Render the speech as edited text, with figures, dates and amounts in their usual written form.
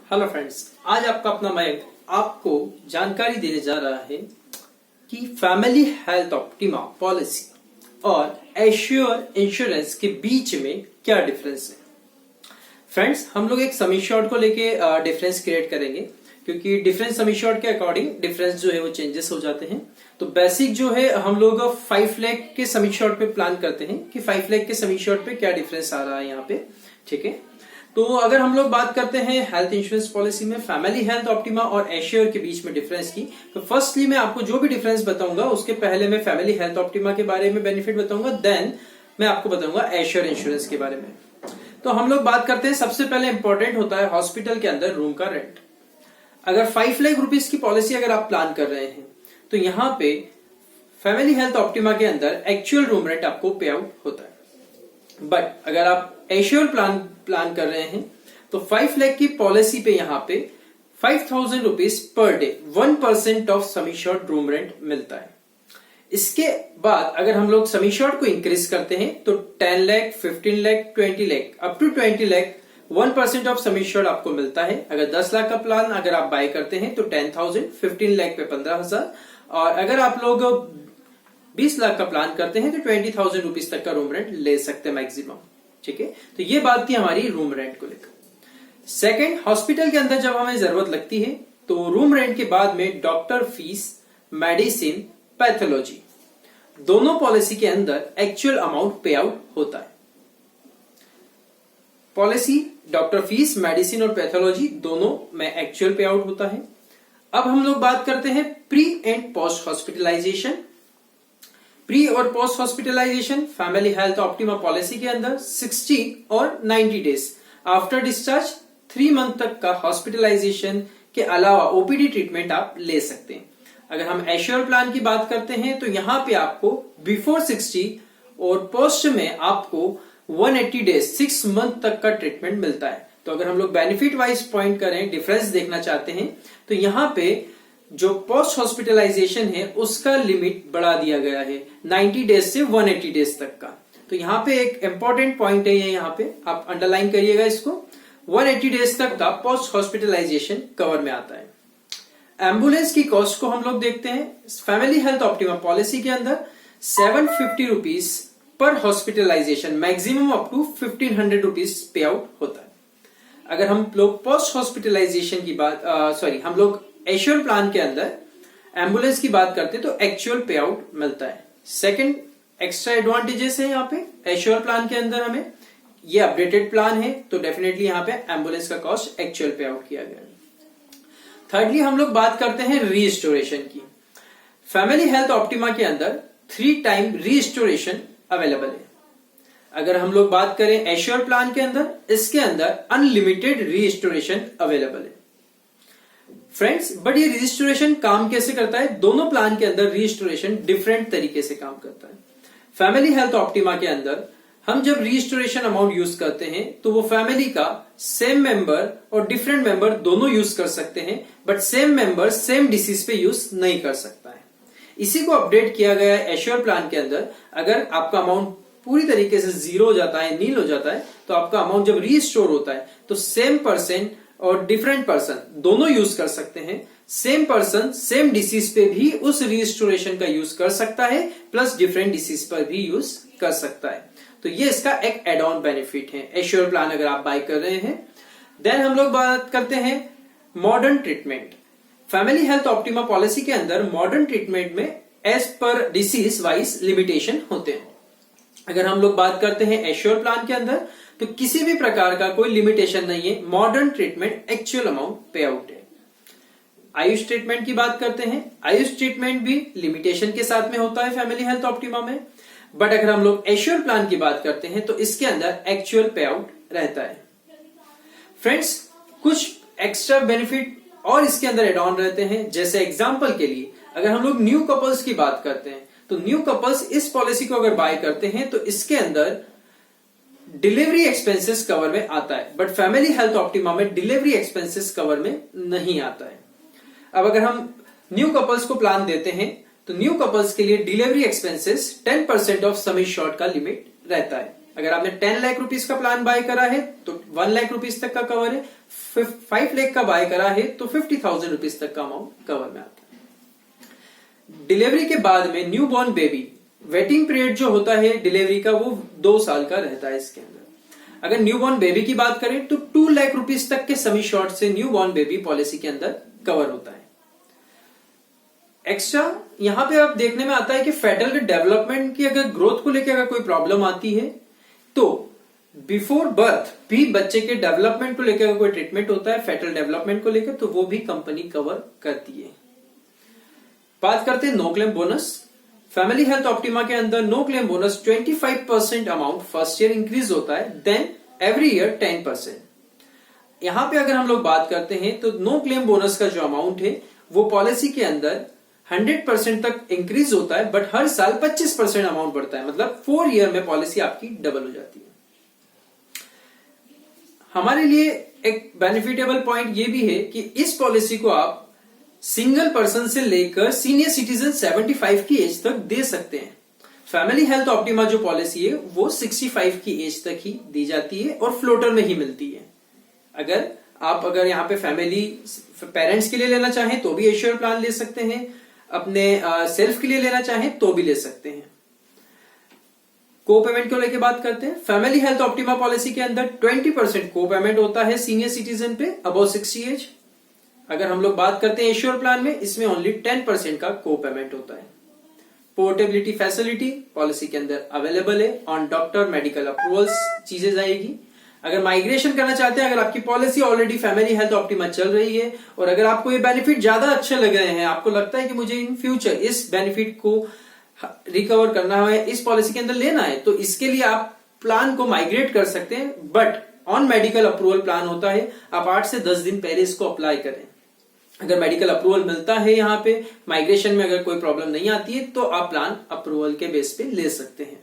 Hello friends, आज आपका अपना मयंक आपको जानकारी देने जा रहा है कि फैमिली हेल्थ ऑप्टिमा पॉलिसी और एश्योर इंश्योरेंस के बीच में क्या डिफरेंस है। फ्रेंड्स, हम लोग एक समी शॉर्ट को लेके डिफरेंस क्रिएट करेंगे क्योंकि डिफरेंस समी शॉर्ट के अकॉर्डिंग डिफरेंस जो है वो चेंजेस हो जाते हैं। तो बेसिक जो है हम लोग 5 लाख के समी शॉर्ट पे प्लान करते हैं कि 5 लाख के समी शॉर्ट पे क्या डिफरेंस आ रहा है यहाँ पे। ठीक है, तो अगर हम लोग बात करते हैं हेल्थ इंश्योरेंस पॉलिसी में फैमिली हेल्थ ऑप्टिमा और एश्योर के बीच में डिफरेंस की, तो फर्स्टली मैं आपको जो भी डिफरेंस बताऊंगा उसके पहले मैं फैमिली हेल्थ ऑप्टिमा के बारे में बेनिफिट बताऊंगा, देन मैं आपको बताऊंगा एश्योर इंश्योरेंस के बारे में। तो हम लोग बात करते हैं, सबसे पहले इंपॉर्टेंट होता है हॉस्पिटल के अंदर रूम का रेंट। अगर 5 लाख रुपीज की पॉलिसी अगर आप प्लान कर रहे हैं तो यहाँ पे फैमिली हेल्थ ऑप्टिमा के अंदर एक्चुअल रूम रेंट आपको पे आउट होता है। बट अगर आप एश्योर प्लान कर रहे हैं तो 5 लाख की पॉलिसी पे यहाँ पे 5,000 rupees per day 1% of sum short room rent मिलता है। इसके बाद अगर हम लोग समी शॉर्ट को इंक्रीज करते हैं तो 10 lakh, 15 lakh, 20 lakh, up to 20 lakh 1% of sum insured आपको मिलता है। अगर 10 लाख का प्लान अगर आप बाय करते हैं तो 10,000, 15 लाख पे 15,000 और अगर आप लोग 20 लाख का प्लान करते हैं तो 20,000 रुपीज तक का रूम रेंट ले सकते हैं मैक्सिमम। ठीक है, तो ये बात थी हमारी रूम रेंट को लेकर। सेकंड, हॉस्पिटल के अंदर जब हमें जरूरत लगती है तो रूम रेंट के बाद में डॉक्टर फीस, मेडिसिन, पैथोलॉजी दोनों पॉलिसी के अंदर एक्चुअल अमाउंट पे आउट होता है। पॉलिसी डॉक्टर फीस, मेडिसिन और पैथोलॉजी दोनों में एक्चुअल पे आउट होता है। अब हम लोग बात करते हैं pre and post hospitalisation. Pre और post hospitalisation family health optima policy के अंदर 60 और 90 डेज आफ्टर डिस्चार्ज 3 मंथ तक का हॉस्पिटलाइजेशन के अलावा ओपीडी ट्रीटमेंट आप ले सकते हैं। अगर हम एश्योर प्लान की बात करते हैं तो यहां पे आपको बिफोर 60 और पोस्ट में आपको 180 डेज 6 मंथ तक का ट्रीटमेंट मिलता है। तो अगर हम लोग बेनिफिट वाइज पॉइंट करें, डिफरेंस देखना चाहते हैं तो यहां पे जो पोस्ट हॉस्पिटलाइजेशन है उसका लिमिट बढ़ा दिया गया है 90 डेज से 180 डेज तक का। तो यहाँ पे एक इंपॉर्टेंट पॉइंट है, ये यहाँ पे आप अंडरलाइन करिएगा इसको, 180 डेज तक का पोस्ट हॉस्पिटलाइजेशन कवर में आता है। एम्बुलेंस की कॉस्ट को हम लोग देखते हैं, फैमिली हेल्थ ऑप्टिमा पॉलिसी के अंदर 750 रुपीज पर hospitalisation, maximum up to 1500 rupees pay out होता है। अगर हम लोग पोस्ट हॉस्पिटलाइजेशन की बात हम लोग एश्योर प्लान के अंदर एम्बुलेंस की बात करते हैं तो एक्चुअल पे आउट मिलता है। सेकंड एक्स्ट्रा एडवांटेजेस है यहाँ पे एश्योर प्लान के अंदर, हमें ये अपडेटेड प्लान है तो डेफिनेटली यहाँ पे एम्बुलेंस का कॉस्ट एक्चुअल पे आउट किया गया है। थर्डली हम लोग बात करते हैं रीस्टोरेशन की। फैमिली हेल्थ ऑप्टिमा के अंदर 3 टाइम रीस्टोरेशन अवेलेबल है। अगर हम लोग बात करें एश्योर प्लान के अंदर, इसके अंदर अनलिमिटेड रीस्टोरेशन अवेलेबल है। फ्रेंड्स, बट ये रजिस्ट्रेशन काम कैसे करता है? दोनों प्लान के अंदर रजिस्ट्रेशन डिफरेंट तरीके से काम करता है। फैमिली हेल्थ ऑप्टिमा के अंदर हम जब रजिस्ट्रेशन अमाउंट यूज करते हैं तो वो फैमिली का सेम मेंबर और डिफरेंट मेंबर दोनों यूज कर सकते हैं, but same member same disease पे यूज नहीं कर सकता है। इसी को अपडेट किया गया है एश्योर प्लान के अंदर। अगर आपका अमाउंट पूरी तरीके से जीरो हो जाता है, नील हो जाता है, तो आपका अमाउंट जब रीस्टोर होता है तो सेम पर्सन और डिफरेंट पर्सन दोनों यूज कर सकते हैं। सेम पर्सन सेम डिसीज पे भी उस रीस्टोरेशन का यूज कर सकता है, प्लस डिफरेंट डिसीज पर भी यूज कर सकता है। तो ये इसका एक एड ऑन बेनिफिट है एश्योर प्लान अगर आप बाय कर रहे हैं। देन हम लोग बात करते हैं modern treatment. Family health optima policy के अंदर मॉडर्न ट्रीटमेंट में as per disease wise limitation होते हैं। अगर हम लोग बात करते हैं एश्योर प्लान के अंदर तो किसी भी प्रकार का कोई लिमिटेशन नहीं है, मॉडर्न ट्रीटमेंट एक्चुअल अमाउंट पे आउट है। आयुष ट्रीटमेंट की बात करते हैं, आयुष ट्रीटमेंट भी लिमिटेशन के साथ में होता है फैमिली हेल्थ ऑप्टिमा में। बट अगर हम लोग एश्योर प्लान की बात करते हैं तो इसके अंदर एक्चुअल पे आउट रहता है। फ्रेंड्स, कुछ एक्स्ट्रा बेनिफिट और इसके अंदर एड ऑन रहते हैं। जैसे एग्जाम्पल के लिए अगर हम लोग न्यू कपल्स की बात करते हैं तो न्यू कपल्स इस पॉलिसी को अगर बाय करते हैं तो इसके अंदर डिलीवरी एक्सपेंसेस कवर में आता है, बट फैमिली हेल्थ ऑप्टिमा में डिलीवरी एक्सपेंसेस कवर में नहीं आता है। अब अगर हम न्यू कपल्स को प्लान देते हैं तो न्यू कपल्स के लिए delivery expenses 10% of sum short का लिमिट रहता है। अगर आपने 10 लाख रुपीस का प्लान बाय करा है तो 1 लाख रुपीस तक का कवर है, 5 लाख का बाय करा है तो 50,000 रुपीस तक का अमाउंट कवर में आता है। डिलीवरी के बाद में new born baby, waiting period जो होता है डिलीवरी का वो 2 साल का रहता है इसके अंदर। अगर न्यू बॉर्न बेबी की बात करें तो 2 लाख रुपीस तक के समी शॉर्ट से न्यू बॉर्न बेबी पॉलिसी के अंदर कवर होता है। एक्स्ट्रा यहां पे आप देखने में आता है कि फेटल डेवलपमेंट की अगर ग्रोथ को लेकर अगर कोई प्रॉब्लम आती है तो बिफोर बर्थ भी बच्चे के डेवलपमेंट को लेकर अगर कोई ट्रीटमेंट होता है फेटल डेवलपमेंट को लेकर, तो वो भी कंपनी कवर करती है। बात करते हैं no claim bonus. Family health optima के अंदर no claim bonus 25% amount first year increase होता है, देन एवरी ईयर 10%। यहां पे अगर हम लोग बात करते हैं तो नो क्लेम बोनस का जो अमाउंट है वो पॉलिसी के अंदर 100% तक इंक्रीज होता है, बट हर साल 25% अमाउंट बढ़ता है, मतलब 4 ईयर में पॉलिसी आपकी डबल हो जाती है। हमारे लिए एक बेनिफिटेबल पॉइंट ये भी है कि इस पॉलिसी को आप सिंगल पर्सन से लेकर सीनियर सिटीजन 75 की एज तक दे सकते हैं। फैमिली हेल्थ ऑप्टिमा जो पॉलिसी है वो 65 की एज तक ही दी जाती है और फ्लोटर में ही मिलती है। अगर यहाँ पे फैमिली पेरेंट्स के लिए लेना चाहें तो भी एश्योर प्लान ले सकते हैं, अपने सेल्फ के लिए लेना चाहें तो भी ले सकते हैं। को पेमेंट को लेके बात करते हैं। फैमिली हेल्थ ऑप्टिमा पॉलिसी के अंदर 20% को पेमेंट होता है सीनियर सिटीजन पे अबव 60 एज। अगर हम लोग बात करते हैं एश्योर प्लान में, इसमें ओनली 10% का को पेमेंट होता है। पोर्टेबिलिटी फैसिलिटी पॉलिसी के अंदर अवेलेबल है, ऑन डॉक्टर मेडिकल अप्रूवल्स चीजें जाएगी। अगर माइग्रेशन करना चाहते हैं, अगर आपकी policy already family health optima चल रही है और अगर आपको ये बेनिफिट ज्यादा अच्छे लग रहे हैं, आपको लगता है कि मुझे इन फ्यूचर इस बेनिफिट को रिकवर करना है, इस पॉलिसी के अंदर लेना है, तो इसके लिए आप प्लान को माइग्रेट कर सकते हैं, but on medical approval plan होता है। आप 8 से 10 दिन पहले इसको अप्लाई करें। अगर मेडिकल अप्रूवल मिलता है यहाँ पे माइग्रेशन में अगर कोई प्रॉब्लम नहीं आती है तो आप प्लान अप्रूवल के बेस पे ले सकते हैं।